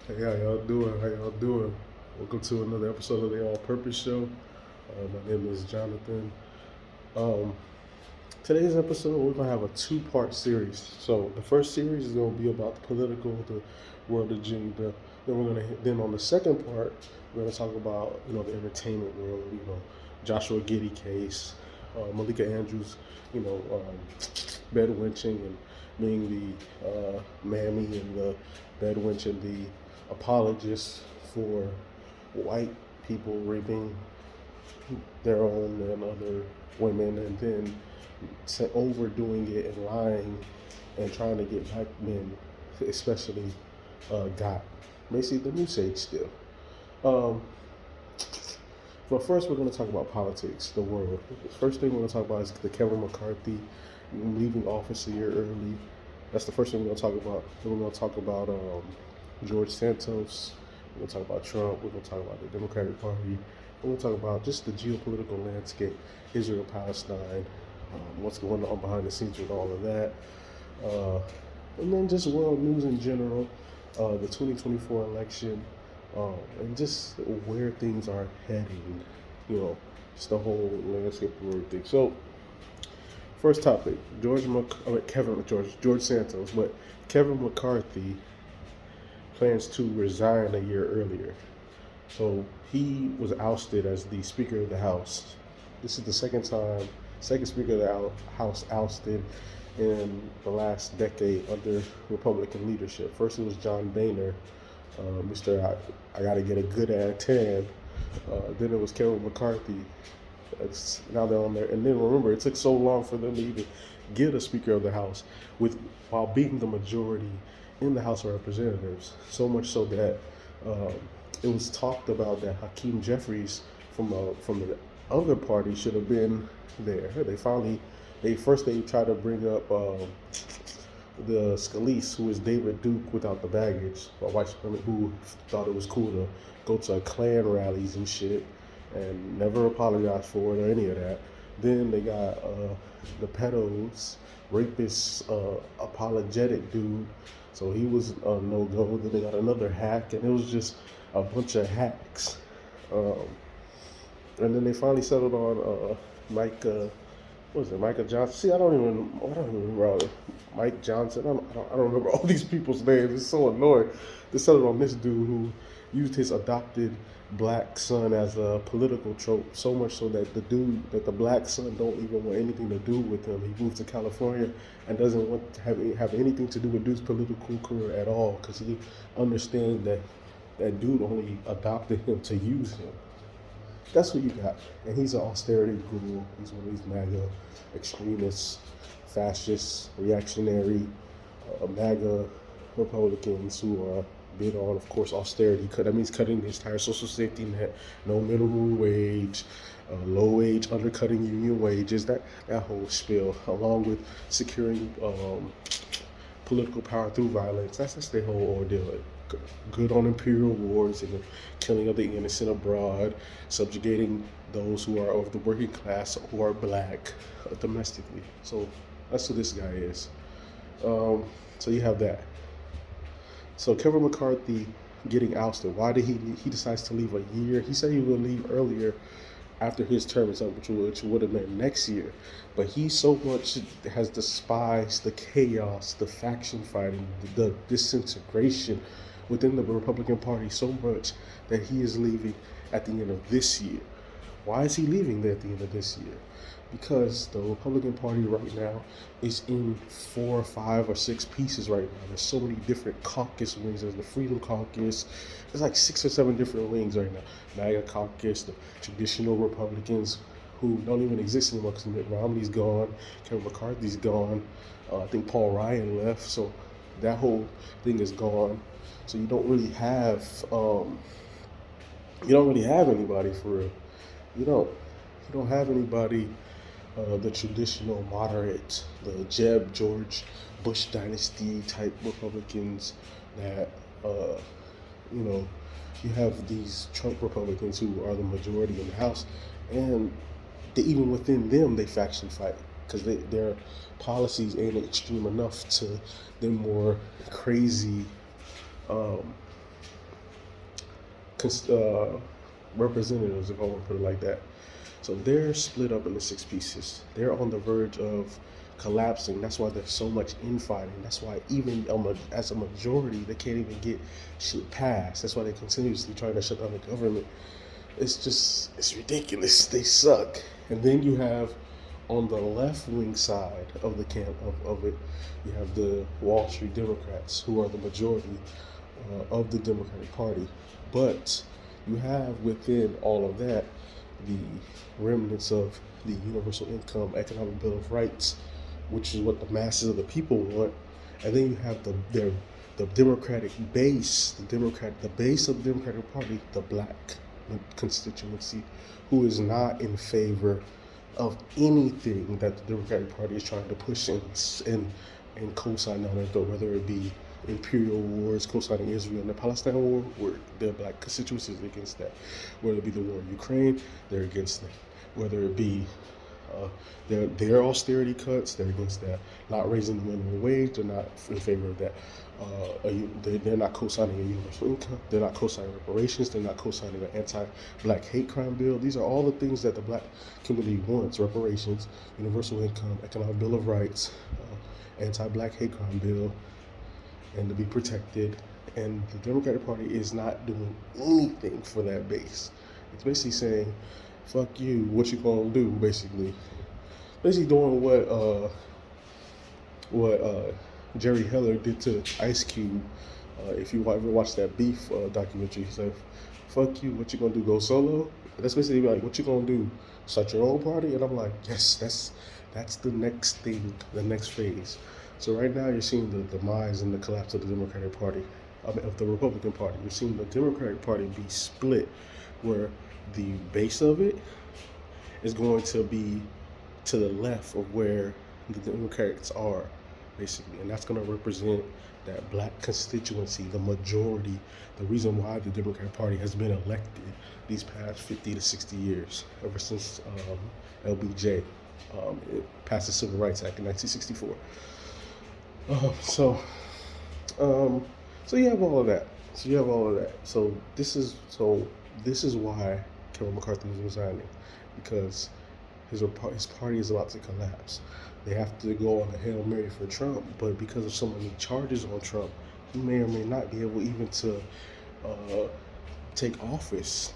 Hey, how y'all doing? How y'all doing? Welcome to another episode of the All Purpose Show. My name is Jonathan. Um, Today's episode, we're gonna have a two-part series. So the first series is gonna be about the world agenda. Then on the second part, we're gonna talk about the entertainment world. Joshua Giddey case, Malika Andrews, bed winching and being the mammy and the bed winch and the apologist for white people raping their own and other women, and then overdoing it and lying and trying to get black men, especially, got basically the new age still. Um, but first, we're going to talk about politics, the world. The first thing we're going to talk about is the Kevin McCarthy leaving office a year early. That's the first thing we're going to talk about. Then we're going to talk about George Santos. We're going to talk about Trump. We're going to talk about the Democratic Party. We're going to talk about just the geopolitical landscape, Israel, Palestine, what's going on behind the scenes with all of that. And then just world news in general, the 2024 election, and just where things are heading, just the whole landscape of everything. So, first topic, George Santos, but Kevin McCarthy plans to resign a year earlier. So he was ousted as the Speaker of the House. This is the second Speaker of the House ousted in the last decade under Republican leadership. First it was John Boehner, I got to get a good ad tan. Then it was Kevin McCarthy. Now they're on there. And then remember, it took so long for them to even get a Speaker of the House while being the majority in the House of Representatives. So much so that it was talked about that Hakeem Jeffries from the other party should have been there. They tried to bring up the Scalise, who is David Duke without the baggage, a white supremacist who thought it was cool to go to Klan rallies and shit, and never apologized for it or any of that. Then they got the pedos, rapist, apologetic dude. So he was a no-go. Then they got another hack, and it was just a bunch of hacks. And then they finally settled on Micah Johnson. See, I don't even remember Mike Johnson. I don't remember all these people's names. It's so annoying. They settled on this dude who used his adopted black son as a political trope, so much so that the black son don't even want anything to do with him. He moved to California and doesn't want to have anything to do with dude's political career at all, because he understands that dude only adopted him to use him. That's what you got. And he's an austerity guru. He's one of these MAGA extremists, fascists, reactionary, MAGA Republicans who are bid on, of course, austerity. That means cutting the entire social safety net, no minimum wage, low wage, undercutting union wages, that whole spiel, along with securing political power through violence. That's their whole ordeal. Good on imperial wars and the killing of the innocent abroad, subjugating those who are of the working class, who are black, domestically. So that's who this guy is. So you have that. So Kevin McCarthy getting ousted. Why did he decides to leave a year? He said he would leave earlier after his term is up, which would have been next year. But he so much has despised the chaos, the faction fighting, the disintegration within the Republican Party so much that he is leaving at the end of this year. Why is he leaving at the end of this year? Because the Republican Party right now is in 4 or 5 or 6 pieces right now. There's so many different caucus wings. There's the Freedom Caucus. There's like 6 or 7 different wings right now. MAGA Caucus, the traditional Republicans who don't even exist anymore because Mitt Romney's gone, Kevin McCarthy's gone, I think Paul Ryan left, so that whole thing is gone. So you don't really have anybody for real. You don't have anybody. The traditional moderate, the Jeb, George Bush dynasty type Republicans that, you have these Trump Republicans who are the majority in the House, and even within them, they faction fight because their policies ain't extreme enough to them more crazy representatives, if I want to put it like that. So they're split up into six pieces. They're on the verge of collapsing. That's why there's so much infighting. That's why even as a majority, they can't even get shit passed. That's why they're continuously trying to shut down the government. It's ridiculous. They suck. And then you have on the left wing side of the camp of it, you have the Wall Street Democrats, who are the majority of the Democratic Party. But you have within all of that the remnants of the universal income, economic bill of rights, which is what the masses of the people want. And then you have the Democratic base, the base of the Democratic Party, the black constituency, who is not in favor of anything that the Democratic Party is trying to push and co-sign down their throat, whether it be imperial wars, co-signing Israel and the Palestine war, where their black constituencies are against that. Whether it be the war in Ukraine, they're against that. Whether it be their austerity cuts, they're against that. Not raising the minimum wage, they're not in favor of that. They're not co-signing a universal income. They're not co-signing reparations. They're not co-signing an anti-black hate crime bill. These are all the things that the black community wants: reparations, universal income, economic bill of rights, anti-black hate crime bill, and to be protected. And the Democratic Party is not doing anything for that base. It's basically saying, "Fuck you. What you gonna do?" Basically doing what Jerry Heller did to Ice Cube. If you ever watched that Beef documentary, he said, "Fuck you. What you gonna do? Go solo?" That's basically like, "What you gonna do? Start your own party?" And I'm like, yes, that's the next thing, the next phase. So right now you're seeing the demise and the collapse of the Democratic Party, of the Republican Party. You're seeing the Democratic Party be split, where the base of it is going to be to the left of where the Democrats are, basically. And that's going to represent that black constituency, the majority, the reason why the Democratic Party has been elected these past 50 to 60 years, ever since LBJ it passed the Civil Rights Act in 1964. So you have all of that. So this is why Kevin McCarthy is resigning, because his party is about to collapse. They have to go on a Hail Mary for Trump, but because of so many charges on Trump, he may or may not be able even to take office.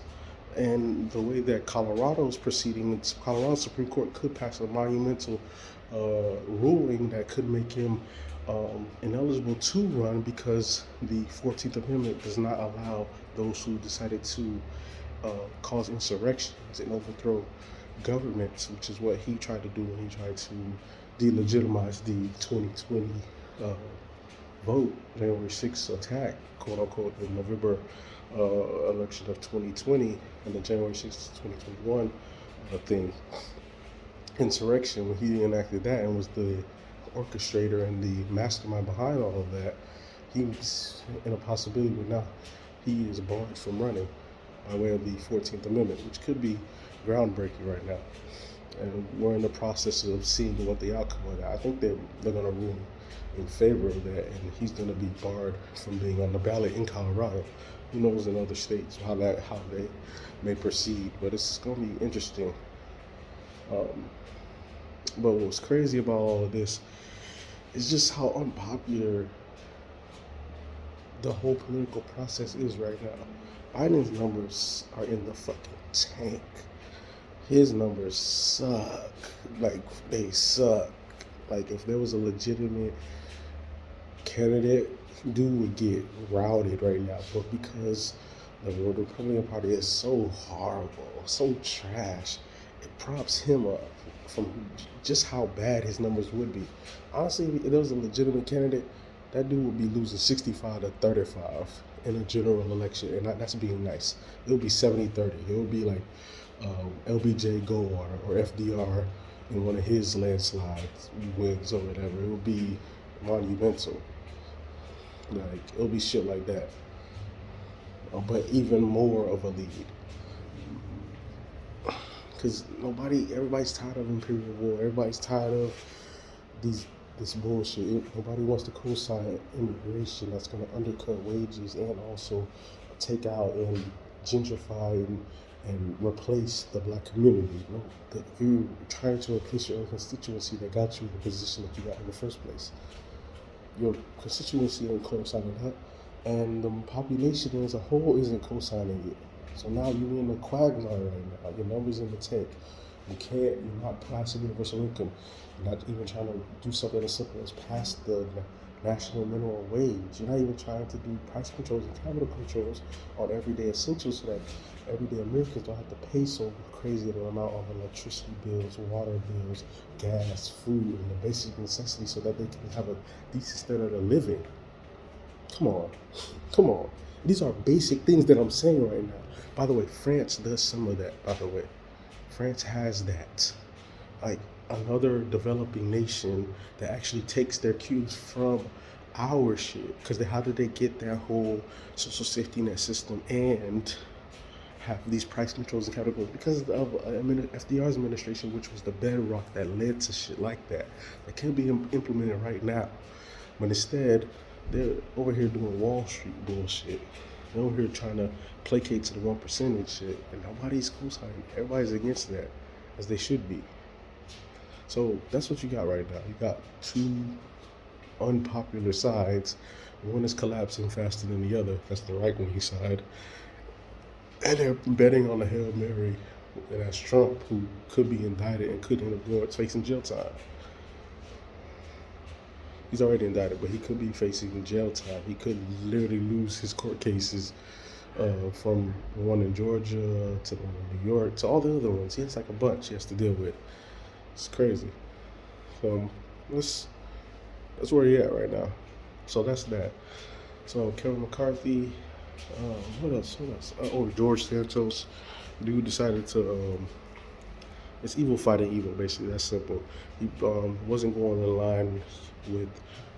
And the way that Colorado's proceeding, Colorado Supreme Court could pass a monumental ruling that could make him ineligible to run, because the 14th Amendment does not allow those who decided to cause insurrections and overthrow governments, which is what he tried to do when he tried to delegitimize the 2020 vote, January 6th attack, quote unquote, the November election of 2020 and the January 6th, 2021 thing, insurrection. When he enacted that and was the orchestrator and the mastermind behind all of that, he's in a possibility where now he is barred from running by way of the 14th Amendment, which could be groundbreaking right now. And we're in the process of seeing what the outcome of that. I think they're going to rule in favor of that, and he's going to be barred from being on the ballot in Colorado. Who knows in other states how they may proceed, but it's going to be interesting. But what's crazy about all of this is just how unpopular the whole political process is right now. Biden's numbers are in the fucking tank. His numbers suck. Like, they suck. Like, if there was a legitimate candidate, dude would get routed right now. But because the Republican Party is so horrible, so trash, it props him up from just how bad his numbers would be. Honestly, if there was a legitimate candidate, that dude would be losing 65 to 35 in a general election, and that's being nice. It would be 70-30. It would be like LBJ Goldwater or FDR in one of his landslides wins or whatever. It would be monumental. Like, it'll be shit like that. But even more of a lead. Because everybody's tired of imperial war. Everybody's tired of this bullshit. Nobody wants to co-sign immigration that's going to undercut wages and also take out and gentrify and replace the black community. No, that you're trying to replace your own constituency that got you in the position that you got in the first place. Your constituency ain't co-signing that, and the population as a whole isn't co-signing it. So now you're in a quagmire right now. Your numbers in the tank. You're not passing universal income. You're not even trying to do something as simple as pass the national minimum wage. You're not even trying to do price controls and capital controls on everyday essentials so that everyday Americans don't have to pay so crazy an amount of electricity bills, water bills, gas, food, and the basic necessities so that they can have a decent standard of living. Come on. Come on. These are basic things that I'm saying right now. By the way, France does some of that, by the way. France has that. Like another developing nation that actually takes their cues from our shit. Because how did they get that whole social safety net system and have these price controls and categories? Because of FDR's administration, which was the bedrock that led to shit like that. That can be implemented right now. But instead, they're over here doing Wall Street bullshit. They're over here trying to placate to the 1% and shit. And nobody's co-signing. Everybody's against that, as they should be. So that's what you got right now. You got two unpopular sides. One is collapsing faster than the other. That's the right-wing side. And they're betting on a Hail Mary. And that's Trump, who could be indicted and could end up facing jail time. He's already indicted, but he could be facing jail time. He could literally lose his court cases from the one in Georgia to the one in New York to all the other ones. He has like a bunch he has to deal with. It's crazy. So that's where he at right now. So that's that. So Kevin McCarthy, what else? George Santos, dude decided to it's evil fighting evil, basically. That's simple. He wasn't going in line with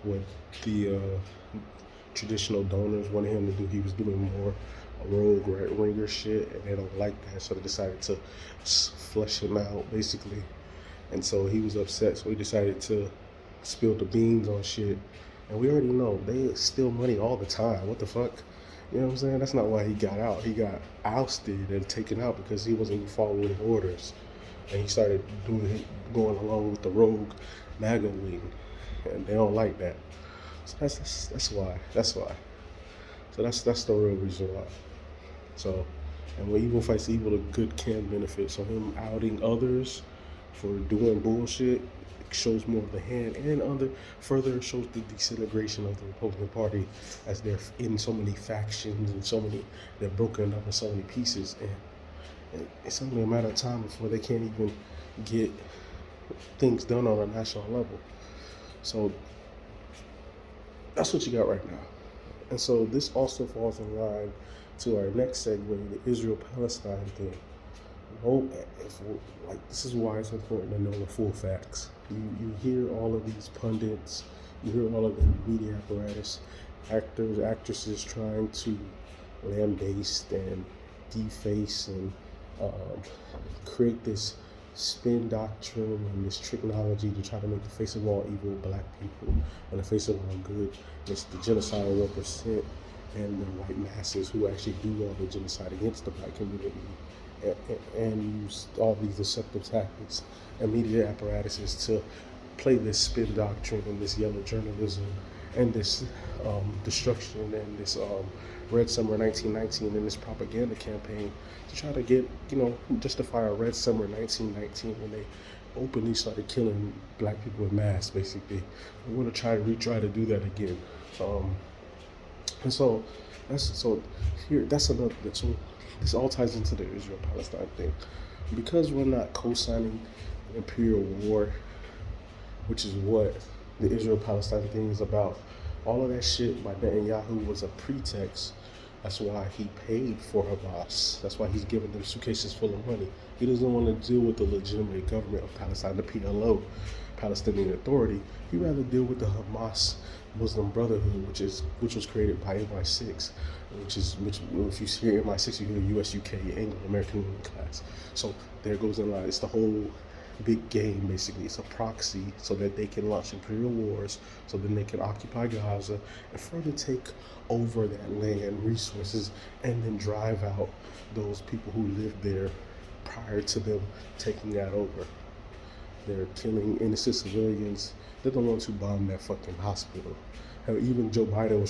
what the traditional donors wanted him to do. He was doing more rogue right-winger shit, and they don't like that, so they decided to flush him out, basically. And so he was upset, so he decided to spill the beans on shit. And we already know they steal money all the time. What the fuck? You know what I'm saying? That's not why he got out. He got ousted and taken out because he wasn't following orders. And he started going along with the rogue MAGA wing, and they don't like that. So that's why. So that's the real reason why. So, and when evil fights evil, the good can benefit. So him outing others for doing bullshit shows more of the hand, and further shows the disintegration of the Republican Party, as they're in so many factions and they're broken up in so many pieces, and it's only a matter of time before they can't even get things done on a national level. So that's what you got right now. And so this also falls in line to our next segue, the Israel-Palestine thing. This is why it's important to know the full facts. You hear all of these pundits, you hear all of the media apparatus, actors, actresses trying to lambaste and deface and create this spin doctrine and this technology to try to make the face of all evil black people and the face of all good. It's the genocide of 1% and the white masses who actually do all the genocide against the black community, and use all these deceptive tactics and media apparatuses to play this spin doctrine and this yellow journalism and this destruction and this Red Summer 1919 and this propaganda campaign to try to get, justify a Red Summer 1919 when they openly started killing black people in mass, basically. We want to retry to do that again. So this all ties into the Israel-Palestine thing. Because we're not co-signing an imperial war, which is what the Israel-Palestine thing is about, all of that shit by Netanyahu was a pretext. That's why he paid for Hamas. That's why he's giving them suitcases full of money. He doesn't want to deal with the legitimate government of Palestine, the PLO, Palestinian Authority. He'd rather deal with the Hamas Muslim Brotherhood, which was created by MI6, which if you hear MI6, you hear US, UK, Anglo-American class. So there goes in line. It's the whole big game, basically. It's a proxy so that they can launch imperial wars, so then they can occupy Gaza and further take over that land, resources, and then drive out those people who lived there prior to them taking that over. They're killing innocent civilians. They're the ones who bombed that fucking hospital. Hell, even Joe Biden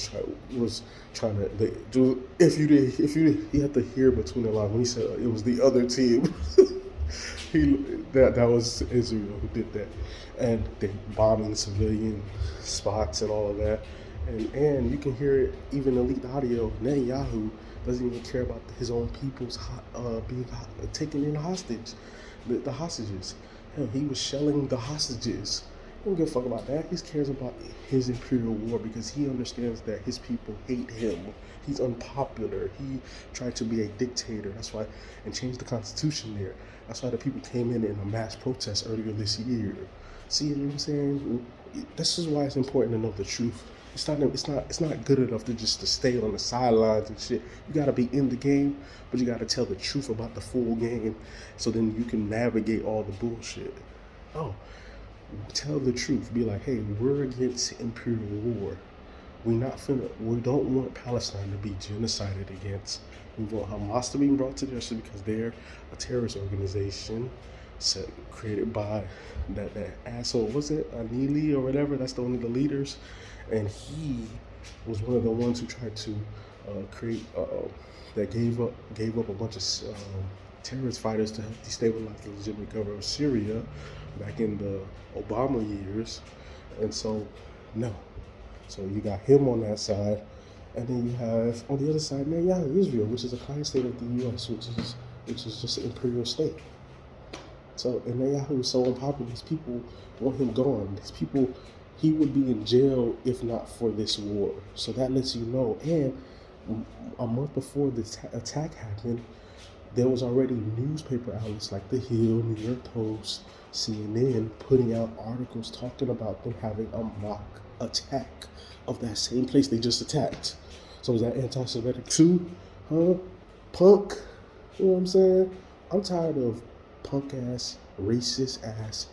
was trying to. If you had to hear between the lines when he said it was the other team, that was Israel who did that, and they bombing civilian spots and all of that, and you can hear it even in leaked audio. Netanyahu doesn't even care about his own people's being taken in hostage, the hostages. Hell, he was shelling the hostages. He don't give a fuck about that. He cares about his imperial war because he understands that his people hate him. He's unpopular. He tried to be a dictator. That's why, and changed the constitution there. That's why the people came in a mass protest earlier this year. See what I'm saying? This is why it's important to know the truth. It's not good enough to just to stay on the sidelines and shit. You gotta be in the game, but you gotta tell the truth about the full game, so then you can navigate all the bullshit. Oh, tell the truth. Be like, hey, we're against imperial war. We don't want Palestine to be genocided against. We want Hamas to be brought to justice because they're a terrorist organization created by that asshole, was it Anili or whatever? That's one of the leaders, and he was one of the ones who tried to create that gave up a bunch of terrorist fighters to help destabilize the legitimate government of Syria back in the Obama years. And so, no. So you got him on that side, and then you have on the other side, Israel, which is a client state of the U.S., which is just an imperial state. So, and Netanyahu is so unpopular. These people want him gone. These people, he would be in jail if not for this war. So that lets you know. And a month before the attack happened, there was already newspaper outlets like The Hill, New York Post, CNN putting out articles talking about them having a mock attack of that same place they just attacked. So is that anti-Semitic too? Huh? Punk? You know what I'm saying? I'm tired of punk-ass, racist-ass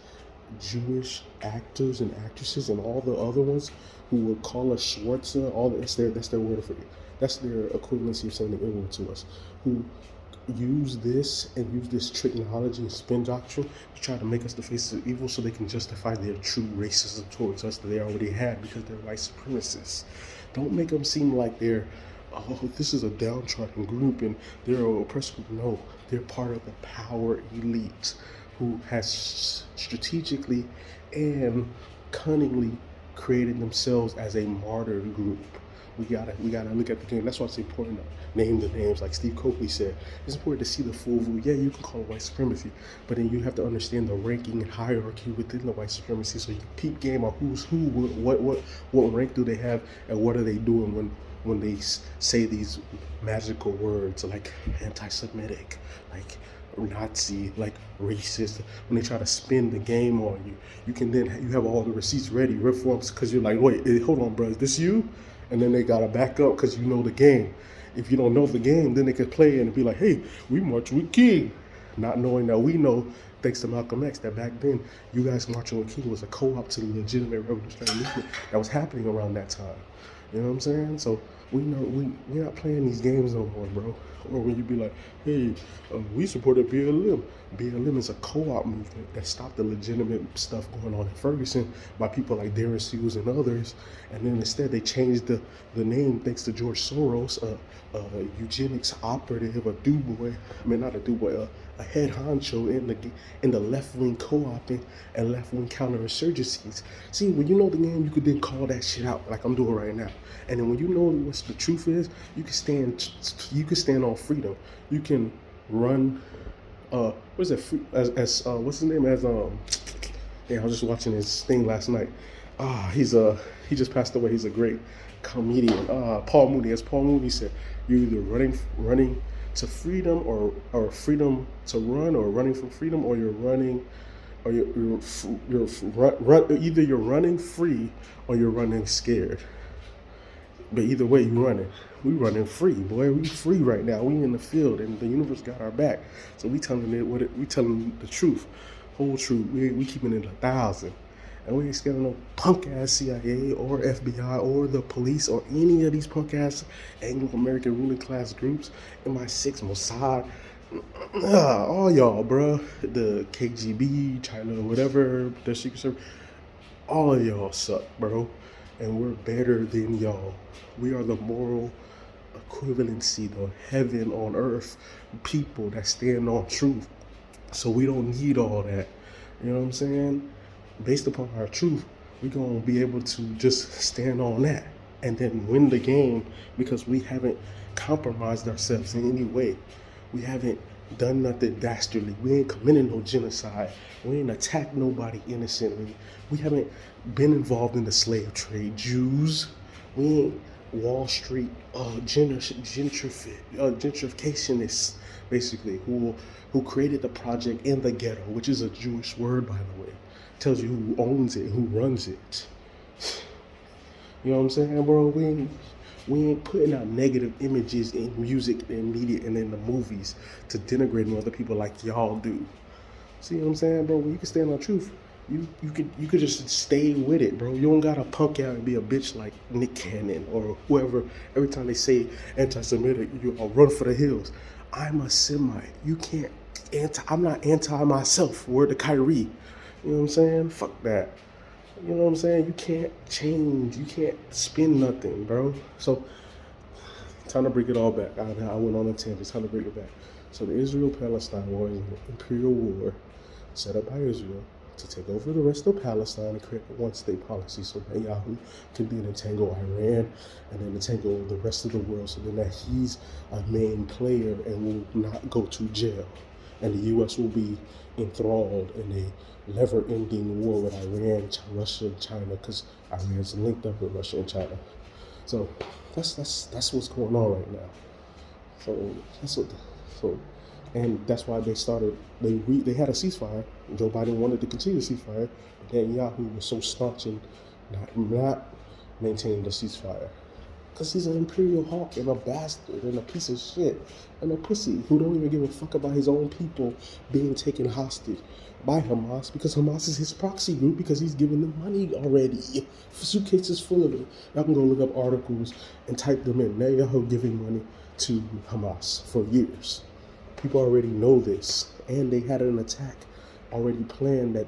Jewish actors and actresses and all the other ones who would call us Schwarzer. That's their word for it. That's their equivalency of saying the N-word to us. Who use this technology and spin doctrine to try to make us the faces of evil so they can justify their true racism towards us that they already had because they're white supremacists. Don't make them seem like they're, this is a downtrodden group and they're an oppressed group. No, they're part of the power elite who has strategically and cunningly created themselves as a martyr group. We gotta look at the game. That's why it's important to name the names. Like Steve Coakley said, it's important to see the full view. Yeah, you can call it white supremacy, but then you have to understand the ranking and hierarchy within the white supremacy, so you can peep game on who's who, what rank do they have, and what are they doing when they say these magical words like anti-Semitic, like Nazi, like racist. When they try to spin the game on you, you have all the receipts ready, reforms, because you're like, wait, hold on, bro, is this you? And then they gotta back up because you know the game. If you don't know the game, then they could play and be like, hey, we march with King. Not knowing that we know, thanks to Malcolm X, that back then, you guys marching with King was a co-op to the legitimate revolutionary movement that was happening around that time. You know what I'm saying? So we know we're not playing these games no more, bro. Or when you be like, hey, we supported BLM. BLM is a co-op movement that stopped the legitimate stuff going on in Ferguson by people like Darren Seals and others. And then instead they changed the name thanks to George Soros, a eugenics operative, a head honcho in the left-wing co-oping and left-wing counterinsurgencies. See, when you know the game, you could then call that shit out like I'm doing right now. And then when you know what the truth is, you can stand on freedom. You can run. What's his name? I was just watching his thing last night. He just passed away. He's a great comedian. Paul Mooney. As Paul Mooney said, you're either running to freedom or freedom to run, or running from freedom, or you're running, or either you're running free or you're running scared. But either way, you running. We running free, boy. We free right now. We in the field, and the universe got our back. So we telling the truth. whole truth. We keeping it 1,000. And we ain't scared of no punk ass CIA or FBI or the police or any of these punk ass Anglo-American ruling class groups. MI6, Mossad, all y'all, bruh. The KGB, China, whatever, the Secret Service. All of y'all suck, bro. And we're better than y'all. We are the moral equivalency, the heaven on earth people that stand on truth. So we don't need all that. You know what I'm saying? Based upon our truth, we're going to be able to just stand on that and then win the game because we haven't compromised ourselves in any way. We haven't done nothing dastardly. We ain't committed no genocide. We ain't attacked nobody innocently. We haven't been involved in the slave trade. Jews. We ain't Wall Street gentrificationists, basically, who created the project in the ghetto, which is a Jewish word, by the way. Tells you who owns it, who runs it. You know what I'm saying, bro? We ain't putting out negative images in music and media and in the movies to denigrate other people like y'all do. See what I'm saying, bro? When you can stand on truth, you could just stay with it, bro. You don't gotta punk out and be a bitch like Nick Cannon or whoever. Every time they say anti-Semitic, I'll run for the hills. I'm a Semite. You can't I'm not anti myself. Word to Kyrie. You know what I'm saying? Fuck that. You know what I'm saying? You can't change. You can't spin nothing, bro. So, time to bring it all back. I went on a tangent. Time to bring it back. So, the Israel-Palestine war is an imperial war set up by Israel to take over the rest of Palestine and create a one-state policy so Netanyahu can then entangle Iran and then entangle the rest of the world so then that he's a main player and will not go to jail. And the U.S. will be enthralled in a never-ending war with Iran, Russia, and China, because Iran's linked up with Russia and China. So that's what's going on right now. And that's why they started. They had a ceasefire. Joe Biden wanted to continue the ceasefire, but Netanyahu was so staunch in not maintaining the ceasefire. Because he's an imperial hawk and a bastard and a piece of shit and a pussy who don't even give a fuck about his own people being taken hostage by Hamas because Hamas is his proxy group because he's giving them money already. Suitcases full of it. Y'all can go look up articles and type them in. Netanyahu giving money to Hamas for years. People already know this. And they had an attack already planned that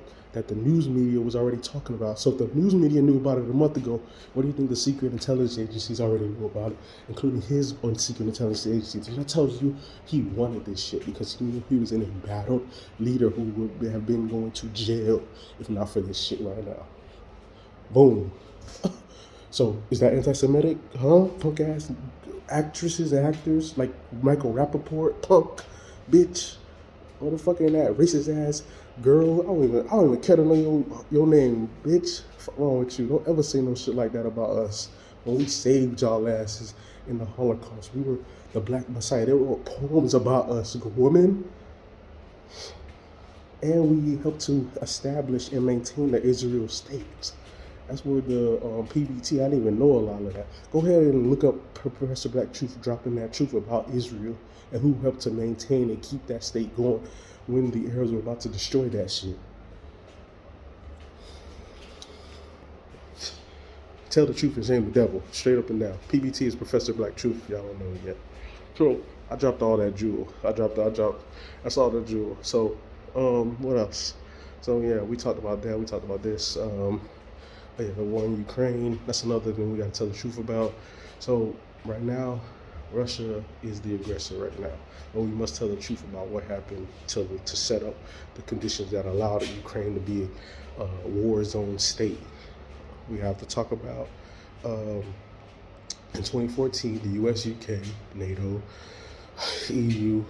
the news media was already talking about. So if the news media knew about it a month ago, what do you think the secret intelligence agencies already knew about it, including his own secret intelligence agencies? That tells you he wanted this shit because he knew he was an embattled leader who would have been going to jail if not for this shit right now. Boom. So is that anti-Semitic? Huh? Punk ass actresses and actors like Michael Rappaport, punk, bitch. What the fuck ain't that racist ass girl? I don't even care to know your name, bitch. What's wrong with you? Don't ever say no shit like that about us. When we saved y'all asses in the Holocaust, we were the Black Messiah. There were poems about us, women. And we helped to establish and maintain the Israel state. That's where the PBT, I didn't even know a lot of that. Go ahead and look up Professor Black Truth dropping that truth about Israel and who helped to maintain and keep that state going when the Arabs were about to destroy that shit. Tell the truth and shame the devil, straight up and down. PBT is Professor Black Truth, if y'all don't know it yet. So, I dropped all that jewel. That's all the jewel. So, what else? So, yeah, we talked about that. We talked about this. The war in Ukraine, that's another thing we got to tell the truth about. So right now, Russia is the aggressor right now. But we must tell the truth about what happened to set up the conditions that allowed Ukraine to be a war zone state. We have to talk about, in 2014, the US, UK, NATO, EU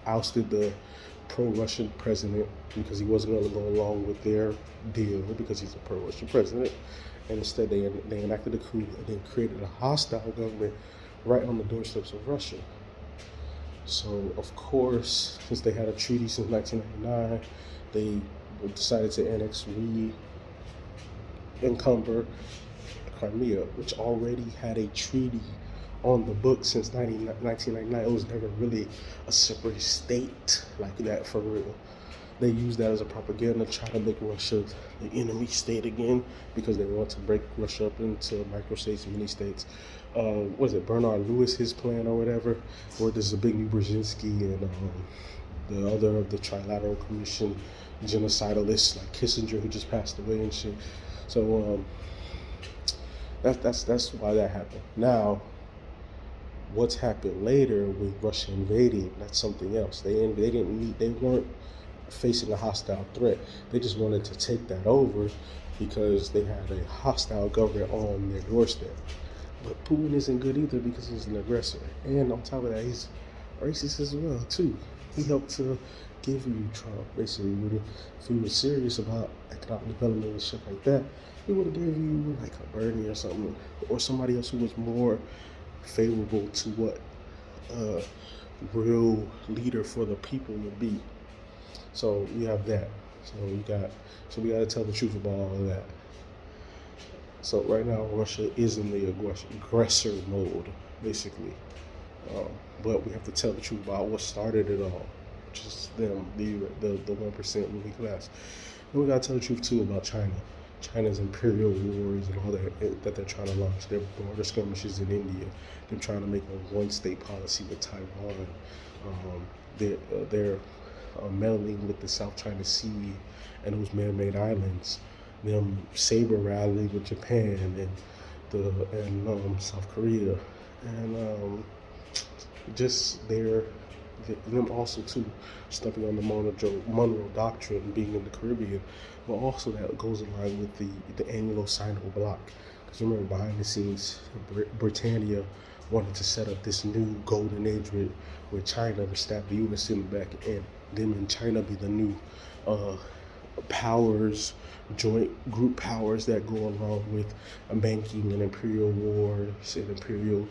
ousted the pro-Russian president because he wasn't going to go along with their deal because he's a pro-Russian president. And instead they enacted a coup and then created a hostile government right on the doorsteps of Russia. So, of course, since they had a treaty since 1999, they decided to encumber Crimea, which already had a treaty on the books since 1999. It was never really a separate state like that for real. they use that as a propaganda, try to make Russia the enemy state again because they want to break Russia up into microstates, mini states. Was it Bernard Lewis, his plan or whatever? Or there's a big new Brzezinski and the other of the Trilateral Commission genocidalists like Kissinger, who just passed away and shit. So that's why that happened. Now, what's happened later with Russia invading? That's something else. They didn't need. They weren't facing a hostile threat. They just wanted to take that over because they had a hostile government on their doorstep. But Putin isn't good either because he's an aggressor, and on top of that, he's racist as well too. He helped to give you Trump basically. If he was serious about economic development and shit like that, he would have gave you like a Bernie or something, or somebody else who was more favorable to what a real leader for the people would be. So we have that. So we got to tell the truth about all of that. So right now, Russia is in the aggressor mode, basically. But we have to tell the truth about what started it all, which is them, the 1% ruling class. And we got to tell the truth too about China. China's imperial wars and all that they're trying to launch. Their border skirmishes in India. Them trying to make a one-state policy with Taiwan. They're meddling with the South China Sea and those man-made islands. Them saber rattling with Japan and South Korea, and just them also too stepping on the Monroe Doctrine, being in the Caribbean, but also that goes along with the Anglo-Sino bloc. Because remember, behind the scenes, Britannia wanted to set up this new golden age with China to stab the U.S. in the back, and them and China be the new powers, joint group powers that go along with banking and imperial wars and imperial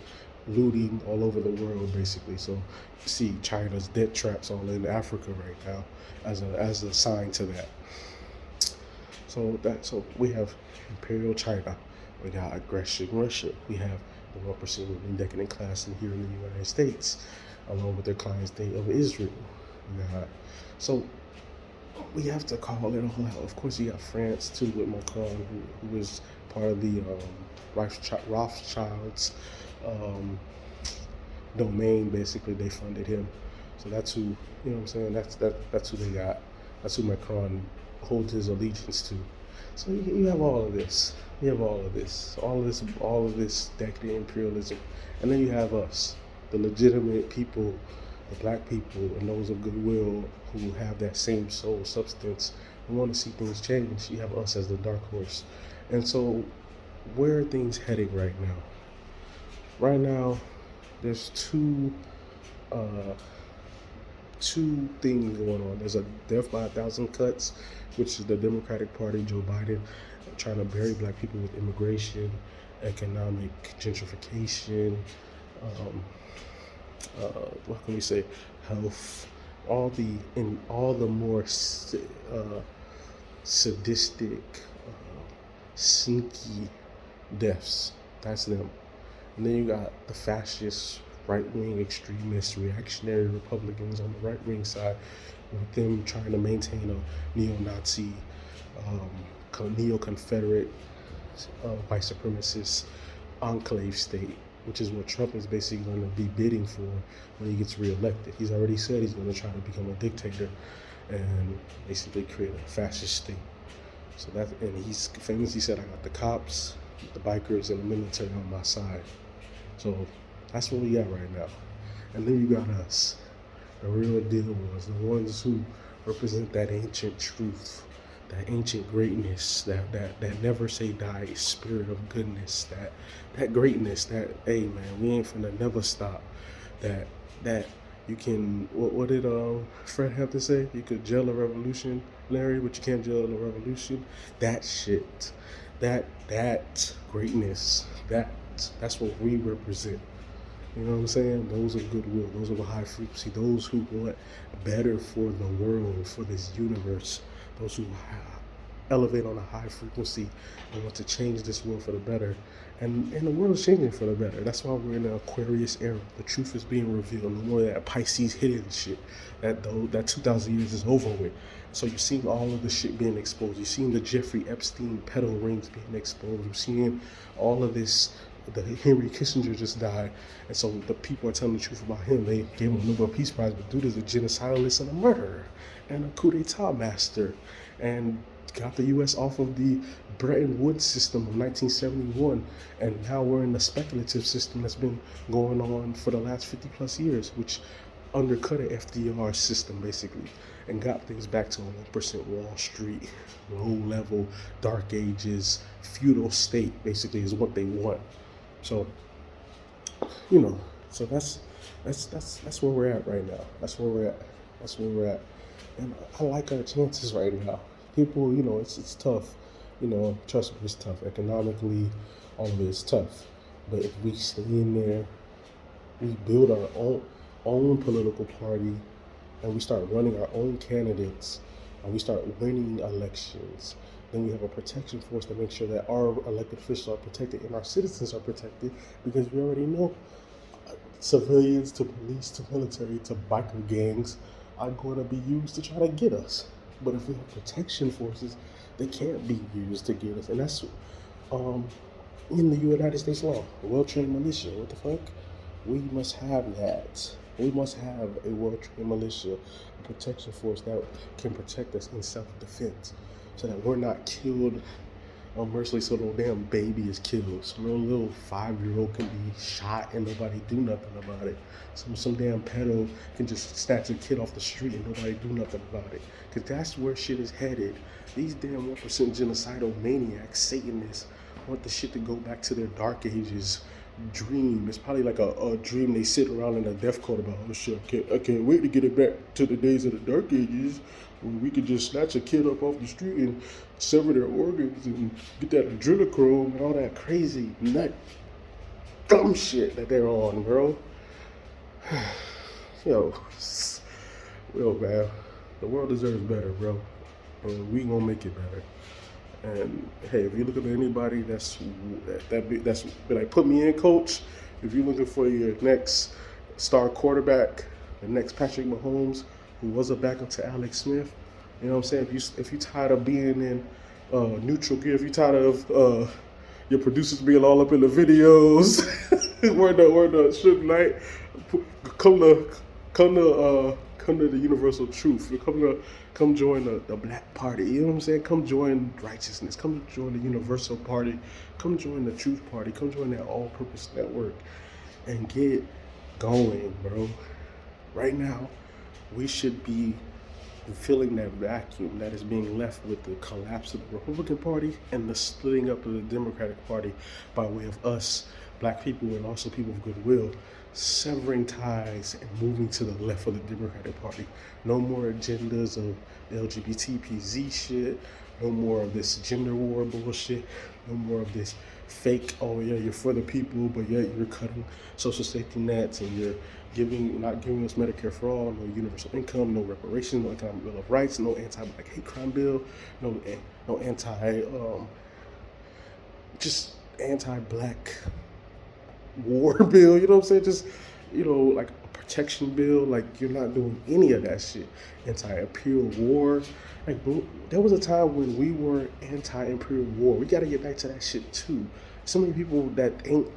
looting all over the world, basically. So you see China's debt traps all in Africa right now as a sign to that. So we have imperial China, we got aggression Russia, we have the 1% ruling decadent class in here in the United States, along with their client state of Israel. So we have to call it all out. Of course, you got France too with Macron, who was part of the Rothschilds domain. Basically, they funded him. So that's who, you know what I'm saying. That's who they got. That's who Macron holds his allegiance to. So you have all of this. You have all of this decadent imperialism, and then you have us, the legitimate people, the black people, and those of goodwill who have that same soul substance and want to see things change. You have us as the dark horse. And so where are things heading right now? Right now, there's two things going on. There's a death by 1,000 cuts, which is the Democratic Party, Joe Biden, trying to bury black people with immigration, economic gentrification, what can we say, health, all the more sadistic, sneaky deaths. That's them. And then you got the fascist, right-wing extremists, reactionary Republicans on the right-wing side, with them trying to maintain a neo-Nazi, neo-Confederate, white supremacist enclave state, which is what Trump is basically going to be bidding for when he gets reelected. He's already said he's going to try to become a dictator and basically create a fascist state. So and he's famously said, "I got the cops, the bikers, and the military on my side." So that's what we got right now. And then you got us, the real deal ones, the ones who represent that ancient truth, that ancient greatness, that never say die spirit of goodness, that greatness, that, hey man, we ain't finna never stop. That you can, what did Fred have to say? You could jail a revolutionary, but you can't jail a revolution. That shit, that greatness, that's what we represent. You know what I'm saying? Those of goodwill, those of a high frequency, those who want better for the world, for this universe, those who elevate on a high frequency and want to change this world for the better And the world is changing for the better. That's why we're in the Aquarius era. The truth is being revealed. No more of that Pisces hidden shit. That 2,000 years is over with. So you're seeing all of the shit being exposed. You're seeing the Jeffrey Epstein pedo rings being exposed. You're seeing all of this. The Henry Kissinger just died, and so the people are telling the truth about him. They gave him a Nobel Peace Prize, but dude is a genocidalist and a murderer and a coup d'etat master, and got the U.S. off of the Bretton Woods system of 1971, and now we're in the speculative system that's been going on for the last 50 plus years, which undercut an FDR system basically and got things back to a 1% Wall Street, low level, dark ages, feudal state basically is what they want. So, you know, so that's where we're at right now. That's where we're at. That's where we're at. And I like our chances right now. People, it's tough. Trust me, it's tough. Economically, all of it is tough. But if we stay in there, we build our own political party, and we start running our own candidates, and we start winning elections, then we have a protection force to make sure that our elected officials are protected and our citizens are protected, because we already know civilians to police to military to biker gangs are going to be used to try to get us. But if we have protection forces, they can't be used to get us. And that's in the United States law, a well-trained militia. What the fuck? We must have that. We must have a well-trained militia, a protection force that can protect us in self-defense, so that we're not killed mercilessly, so no damn baby is killed. So no little 5-year-old can be shot and nobody do nothing about it. Some damn pedo can just snatch a kid off the street and nobody do nothing about it. Because that's where shit is headed. These damn 1% genocidal maniacs, Satanists, want the shit to go back to their dark ages dream. It's probably like a dream they sit around in a death court about. Oh shit, I can't wait to get it back to the days of the dark ages when we could just snatch a kid up off the street and sever their organs and get that adrenochrome and all that crazy nut dumb shit that they're on, bro. Yo, man, the world deserves better, bro. We gonna make it better. And hey, if you're looking at anybody that's been like, put me in, coach. If you're looking for your next star quarterback, the next Patrick Mahomes, who was a backup to Alex Smith, you know what I'm saying? If you're tired of being in neutral gear, if you're tired of your producers being all up in the videos, word up, Suge Knight, come to the universal truth. Come join the black party. You know what I'm saying? Come join righteousness. Come join the universal party. Come join the truth party. Come join that all-purpose network and get going, bro. Right now, we should be filling that vacuum that is being left with the collapse of the Republican Party and the splitting up of the Democratic Party by way of us, black people, and also people of goodwill, severing ties and moving to the left of the Democratic Party. No more agendas of LGBTPZ shit. No more of this gender war bullshit. No more of this fake, oh yeah, you're for the people, but yet you're cutting social safety nets and you're not giving us Medicare for all, no universal income, no reparations, no economic bill of rights, no anti-black hate crime bill, no just anti-black war bill, you know what I'm saying? Just, like a protection bill, like you're not doing any of that shit. Anti-imperial war. Like, there was a time when we were anti-imperial war. We got to get back to that shit too. So many people that ain't,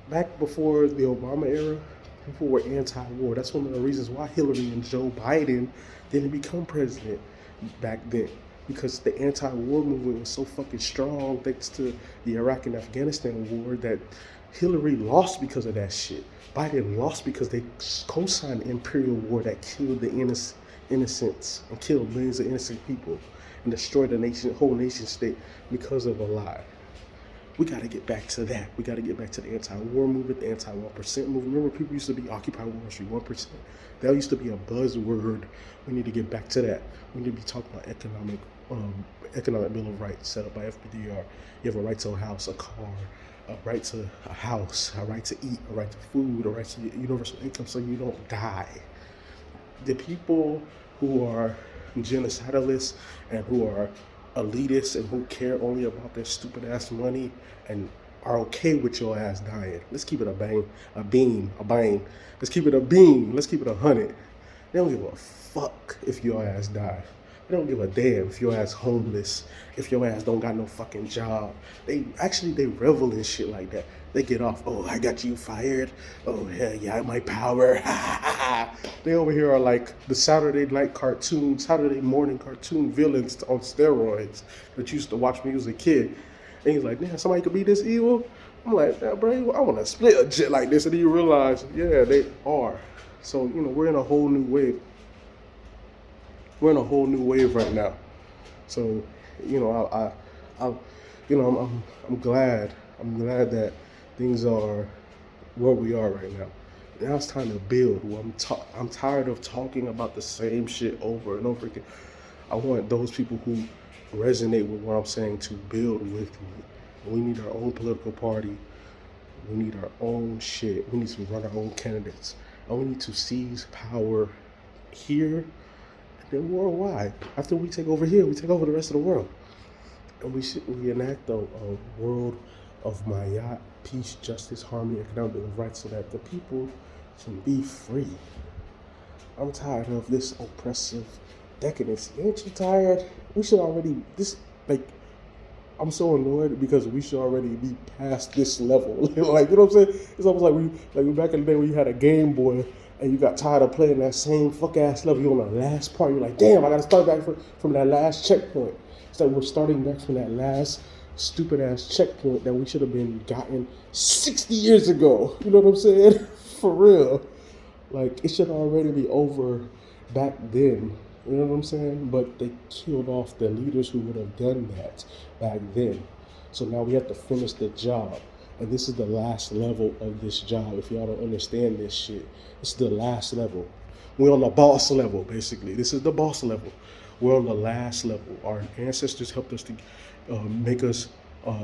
back before the Obama era, people were anti-war. That's one of the reasons why Hillary and Joe Biden didn't become president back then. Because the anti-war movement was so fucking strong thanks to the Iraq and Afghanistan war that Hillary lost because of that shit. Biden lost because they co-signed the imperial war that killed the innocents and killed millions of innocent people and destroyed the whole nation state because of a lie. We got to get back to that. We got to get back to the anti-war movement, the anti-1% movement. Remember, people used to be Occupy Wall Street, 1%. That used to be a buzzword. We need to get back to that. We need to be talking about economic bill of rights set up by FBDR. You have a right to a house, a car, a right to a house, a right to eat, a right to food, a right to universal income so you don't die. The people who are genocidalists and who are elitists and who care only about their stupid ass money and are okay with your ass dying. Let's keep it a bang. Let's keep it a beam. Let's keep it 100. They don't give a fuck if your ass die. They don't give a damn if your ass homeless, if your ass don't got no fucking job. They revel in shit like that. They get off, oh, I got you fired. Oh, hell yeah, my power. They over here are like the Saturday morning cartoon villains on steroids that you used to watch when you was a kid. And he's like, damn, somebody could be this evil? I'm like, nah, bro, I want to split a jet like this. And then you realize, yeah, they are. So, we're in a whole new wave. We're in a whole new wave right now. So, I'm glad. I'm glad that things are where we are right now. Now it's time to build. I'm tired of talking about the same shit over and over again. I want those people who resonate with what I'm saying to build with me. We need our own political party. We need our own shit. We need to run our own candidates. And we need to seize power here and then worldwide. After we take over here, we take over the rest of the world. And we enact a world of Maya, peace, justice, harmony, economic rights, so that the people can be free. I'm tired of this oppressive decadence. Ain't you tired? We should already, I'm so annoyed because we should already be past this level. Like, you know what I'm saying? It's almost like we back in the day when you had a Game Boy and you got tired of playing that same fuck ass level. You're on the last part. You're like, damn, I gotta start back from that last checkpoint. It's like we're starting back from that last stupid ass checkpoint that we should have been gotten 60 years ago. You know what I'm saying? For real. Like, it should already be over back then. You know what I'm saying? But they killed off the leaders who would have done that back then. So now we have to finish the job. And this is the last level of this job. If y'all don't understand this shit, it's the last level. We're on the boss level, basically. This is the boss level. We're on the last level. Our ancestors helped us to make us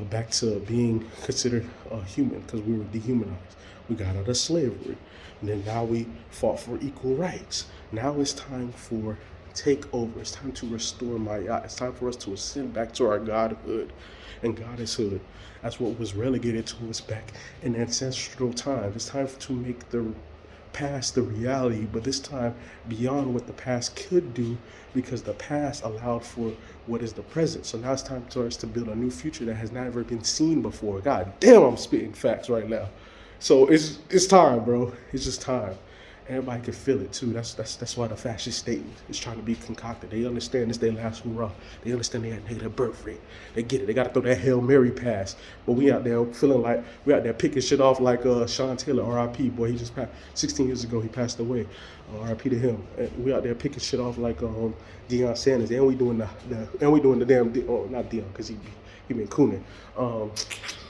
back to being considered human because we were dehumanized. We got out of slavery. And then now we fought for equal rights. Now it's time for takeover. It's time to restore Maya. It's time for us to ascend back to our godhood and goddesshood. That's what was relegated to us back in ancestral times. It's time to make the past the reality, but this time beyond what the past could do, because the past allowed for what is the present. So now it's time for us to build a new future that has never been seen before. God damn, I'm spitting facts right now. So it's time, bro. It's just time. Everybody can feel it too. That's why the fascist state is trying to be concocted. They understand this their last hurrah. They understand they had their birth rate. They get it. They got to throw that Hail Mary pass. But we out there feeling like we out there picking shit off like Sean Taylor, R.I.P. Boy, he just passed 16 years ago. He passed away. R.I.P. to him. And we out there picking shit off like Deion Sanders. And we doing the damn not Deion because he been cooning.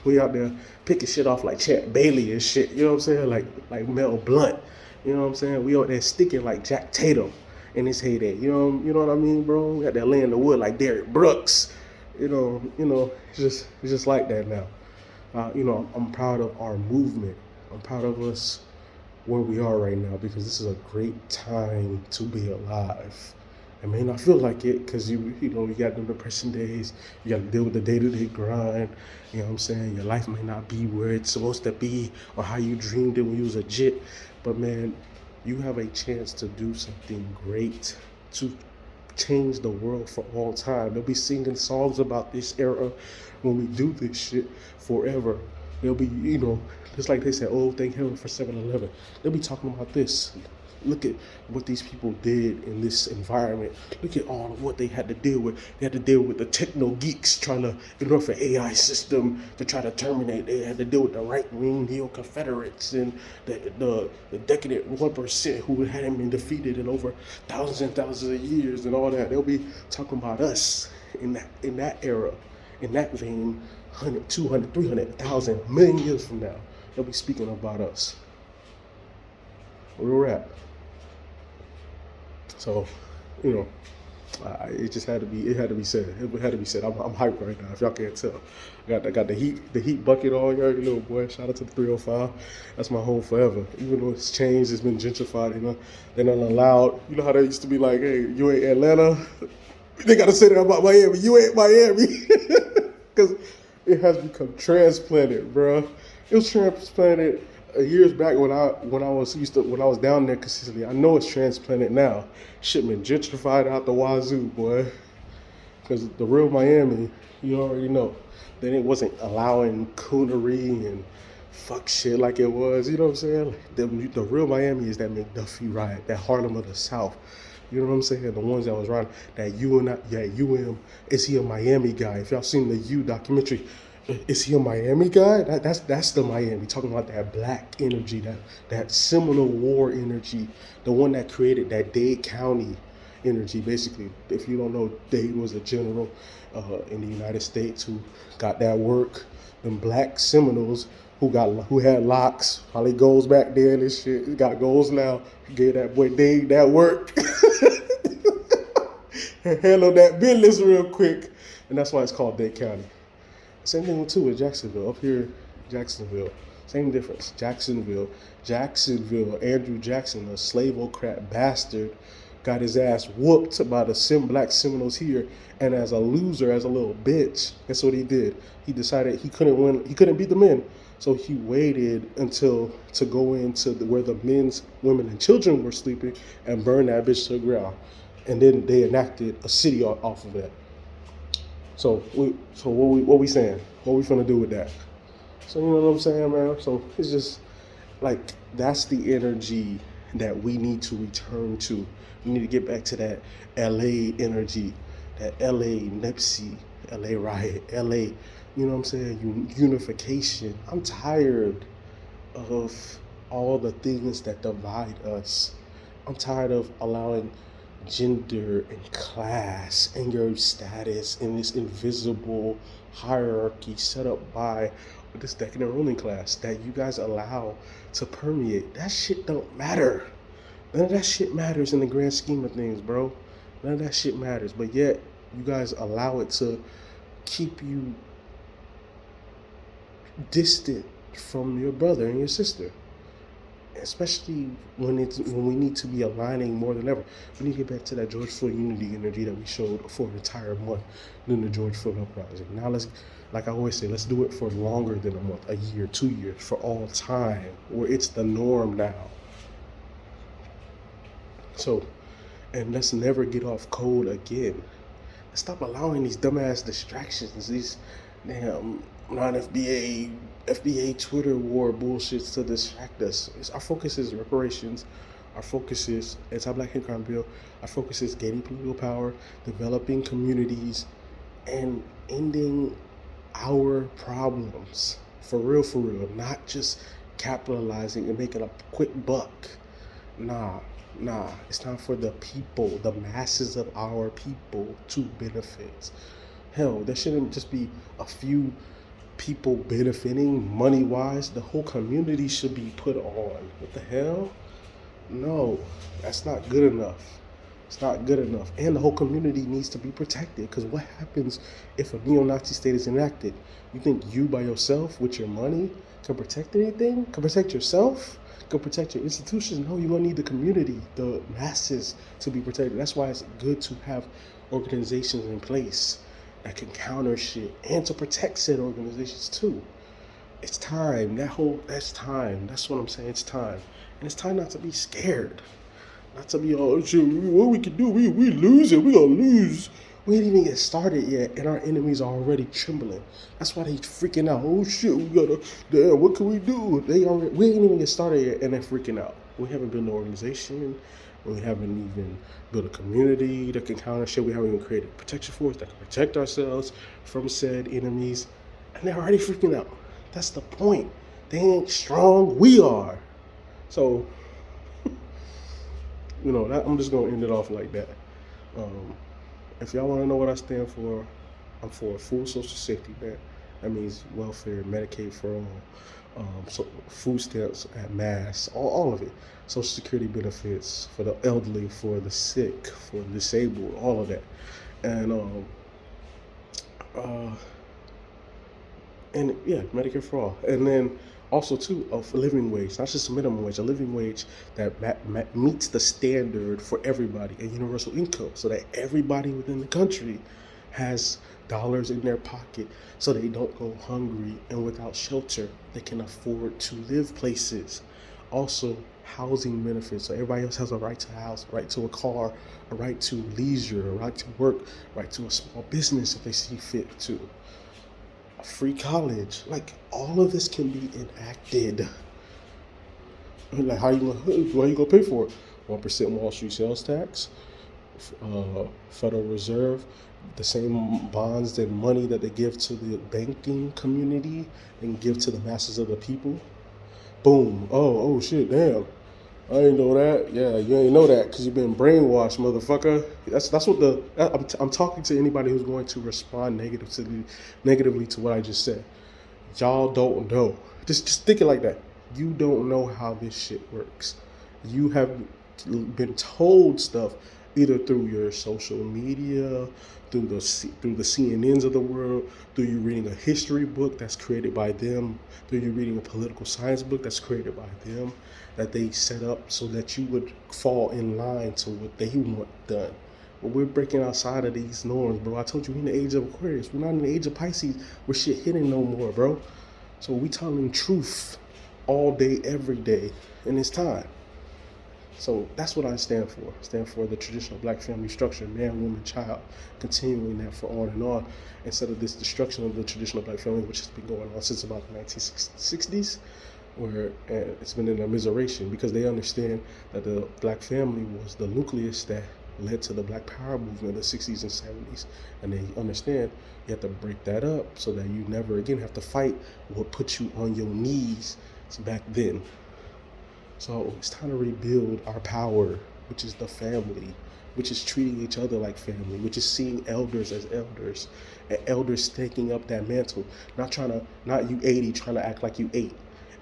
We out there picking shit off like Chet Bailey and shit. You know what I'm saying? Like Mel Blunt. You know what I'm saying? We out there sticking like Jack Tatum in his heyday. You know what I mean, bro? We got that laying the wood like Derrick Brooks. You know, it's just like that now. I'm proud of our movement. I'm proud of us where we are right now because this is a great time to be alive. It may not feel like it because you got them depression days. You got to deal with the day-to-day grind. You know what I'm saying? Your life may not be where it's supposed to be or how you dreamed it when you was a jit. But man, you have a chance to do something great to change the world for all time. They'll be singing songs about this era when we do this shit forever. They'll be, just like they said, oh, thank heaven for 7-Eleven. They'll be talking about this. Look at what these people did in this environment. Look at all of what they had to deal with. They had to deal with the techno geeks trying to ignore an AI system to try to terminate. They had to deal with the right-wing neo-Confederates and the decadent 1% who hadn't been defeated in over thousands and thousands of years and all that. They'll be talking about us in that era, in that vein, 100, 200, 300, 1,000, a million years from now. They'll be speaking about us. Real rap. So, it just had to be. It had to be said. It had to be said. I'm hyped right now. If y'all can't tell, I got the heat bucket on. You already know, boy. Shout out to the 305. That's my home forever. Even though it's changed, it's been gentrified. They're not allowed. You know how they used to be like, hey, you ain't Atlanta. They gotta say that about Miami. You ain't Miami, because It has become transplanted, bro. It was transplanted years back when I was down there consistently. I know it's transplanted now. Shit been gentrified out the wazoo, boy. Because the real Miami, you already know. Then it wasn't allowing coonery and fuck shit like it was. You know what I'm saying? Like the real Miami is that McDuffie riot, that Harlem of the South. You know what I'm saying? The ones that was riding that is he a Miami guy? If y'all seen the U documentary, is he a Miami guy? That's the Miami. Talking about that black energy, that Seminole War energy, the one that created that Dade County energy. Basically, if you don't know, Dade was a general in the United States who got that work. Them black Seminoles who had locks, Holly goals back then and shit. He got goals now. Gave that boy Dade that work. Handle that business real quick, and that's why it's called Dade County. Same thing too with Jacksonville. Up here, Jacksonville, same difference. Jacksonville, Andrew Jackson, a slave-ocrat bastard, got his ass whooped by the black Seminoles here, and as a loser, as a little bitch, that's what he did. He decided he couldn't win, he couldn't beat the men, so he waited until to go into where the men's, women, and children were sleeping and burn that bitch to the ground. And then they enacted a city off of that. So what we saying? What we finna do with that? So you know what I'm saying, man? So it's just like that's the energy that we need to return to. We need to get back to that LA energy, that LA Nipsey, LA riot, LA, you know what I'm saying? Unification. I'm tired of all the things that divide us. I'm tired of allowing gender and class and your status in this invisible hierarchy set up by this decadent ruling class that you guys allow to permeate. That shit don't matter. None of that shit matters in the grand scheme of things, bro. None of that shit matters. But yet, you guys allow it to keep you distant from your brother and your sister. Especially when we need to be aligning more than ever. We need to get back to that George Floyd unity energy that we showed for an entire month during the George Floyd uprising. Now let's, like I always say, let's do it for longer than a month, a year, 2 years, for all time, where it's the norm now. So, and let's never get off code again. Let's stop allowing these dumbass distractions, these damn non-FBA Twitter war bullshits to distract us. Our focus is reparations. Our focus is anti-black hate crime bill. Our focus is gaining political power, developing communities, and ending our problems. For real. Not just capitalizing and making a quick buck. Nah. It's time for the people, the masses of our people to benefit. Hell, there shouldn't just be a few people benefiting money-wise. The whole community should be put on. What the hell? No, that's not good enough. It's not good enough. And the whole community needs to be protected, because what happens if a neo-Nazi state is enacted? You think you by yourself with your money can protect anything? Can protect yourself? Can protect your institutions? No, you're going to need the community, the masses to be protected. That's why it's good to have organizations in place that can counter shit and to protect said organizations too. It's time. That's time. That's what I'm saying. It's time. And it's time not to be scared. Not to be, oh shit, what we can do, we lose it, we gonna lose. We ain't even get started yet, and our enemies are already trembling. That's why they freaking out. Oh shit, what can we do? We ain't even get started yet, and they're freaking out. We haven't built an organization. We haven't even built a community that can counter shit. We haven't even created a protection force that can protect ourselves from said enemies, and they're already freaking out. That's the point. They ain't strong. We are. So, I'm just gonna end it off like that. If y'all want to know what I stand for, I'm for a full social safety net. That means welfare, Medicaid for all, food stamps at mass, all of it. Social security benefits for the elderly, for the sick, for the disabled, all of that. And yeah, Medicare for all. And then also too, a living wage, not just a minimum wage, a living wage that meets the standard for everybody, a universal income, so that everybody within the country has dollars in their pocket so they don't go hungry and without shelter. They can afford to live places. Also, housing benefits. So everybody else has a right to a house, a right to a car, a right to leisure, a right to work, a right to a small business if they see fit to. A free college. Like all of this can be enacted. Like how you gonna pay for it? 1% Wall Street sales tax, Federal Reserve, the same bonds and money that they give to the banking community and give to the masses of the people. Boom. Oh shit, damn. I didn't know that. Yeah, you ain't know that because you've been brainwashed, motherfucker. That's what I'm talking to anybody who's going to respond negatively to what I just said. Y'all don't know. Just think it like that. You don't know how this shit works. You have been told stuff either through your social media, through the CNNs of the world, through you reading a history book that's created by them, through you reading a political science book that's created by them, that they set up so that you would fall in line to what they want done. But we're breaking outside of these norms, bro. I told you we're in the age of Aquarius. We're not in the age of Pisces where shit hitting no more, bro. So we telling truth all day, every day, and it's time. So that's what I stand for. I stand for the traditional black family structure, man, woman, child, continuing that for on and on, instead of this destruction of the traditional black family, which has been going on since about the 1960s, where it's been in immiseration, because they understand that the black family was the nucleus that led to the Black Power movement in the 60s and 70s. And they understand you have to break that up so that you never again have to fight what put you on your knees back then. So it's time to rebuild our power, which is the family, which is treating each other like family, which is seeing elders as elders, and elders taking up that mantle, not you 80 trying to act like you 8.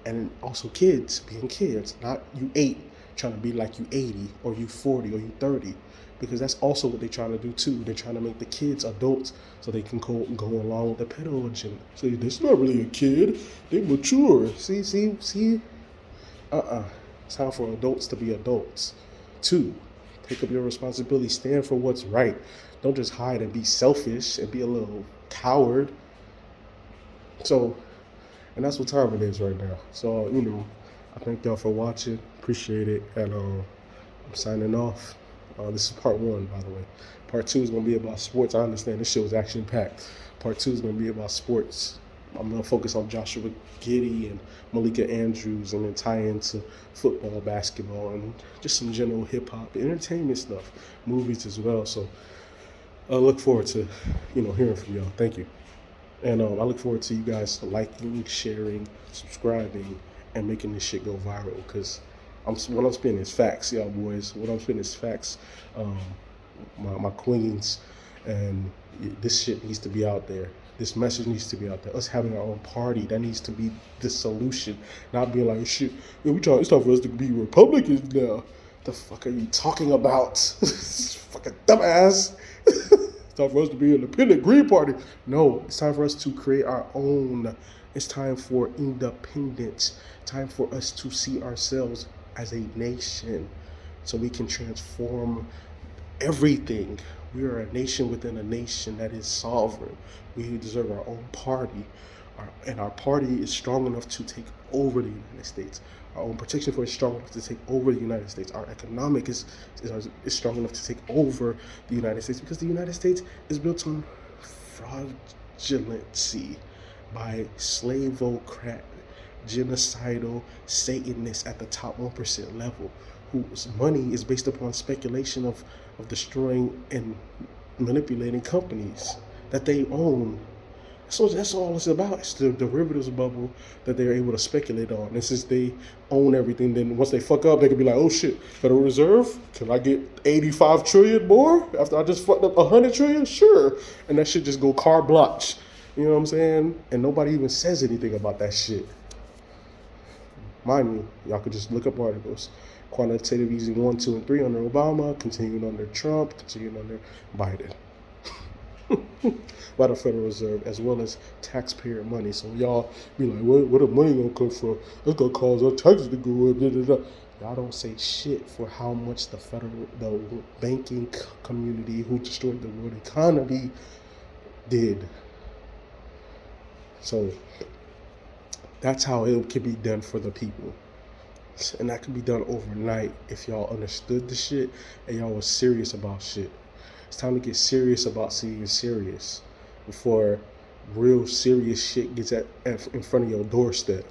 And also kids being kids, not you 8 trying to be like you 80 or you 40 or you 30, because that's also what they're trying to do too. They're trying to make the kids adults so they can go along with the pedo agenda. So this not really a kid, they mature. See. It's time for adults to be adults. 2, take up your responsibility, stand for what's right. Don't just hide and be selfish and be a little coward. So, and that's what time it is right now. So, I thank y'all for watching. Appreciate it. And I'm signing off. This is part 1, by the way. Part 2 is going to be about sports. I understand this shit was action packed. Part 2 is going to be about sports. I'm going to focus on Joshua Giddey and Malika Andrews, and then tie into football, basketball, and just some general hip-hop, entertainment stuff, movies as well. So I look forward to, hearing from y'all. Thank you. And I look forward to you guys liking, sharing, subscribing, and making this shit go viral, because what I'm spitting is facts, y'all boys. What I'm spitting is facts. My queens, and this shit needs to be out there. This message needs to be out there. Us having our own party, that needs to be the solution. Not being like, shit, it's time for us to be Republicans now. The fuck are you talking about? Fucking dumbass. It's time for us to be an independent Green Party. No, it's time for us to create our own. It's time for independence. Time for us to see ourselves as a nation so we can transform everything. We are a nation within a nation that is sovereign. We deserve our own party, and our party is strong enough to take over the United States. Our own protection force is strong enough to take over the United States. Our economic is strong enough to take over the United States, because the United States is built on fraudulency by slavocrat, genocidal Satanists at the top 1% level, whose money is based upon speculation of destroying and manipulating companies that they own. So that's all it's about. It's the derivatives bubble that they're able to speculate on. And since they own everything, then once they fuck up, they can be like, oh shit, Federal Reserve, can I get 85 trillion more after I just fucked up 100 trillion? Sure. And that shit just go carte blanche. You know what I'm saying? And nobody even says anything about that shit. Mind you, y'all could just look up articles. Quantitative easing 1, 2, and 3 under Obama, continuing under Trump, continuing under Biden. By the Federal Reserve, as well as taxpayer money. So y'all be like, where the money gonna come from? That's gonna cause our taxes to go up. Da, da, da. Y'all don't say shit for how much the banking community, who destroyed the world economy, did. So that's how it can be done for the people. And that can be done overnight if y'all understood the shit and y'all was serious about shit. It's time to get serious about being serious before real serious shit gets in front of your doorstep.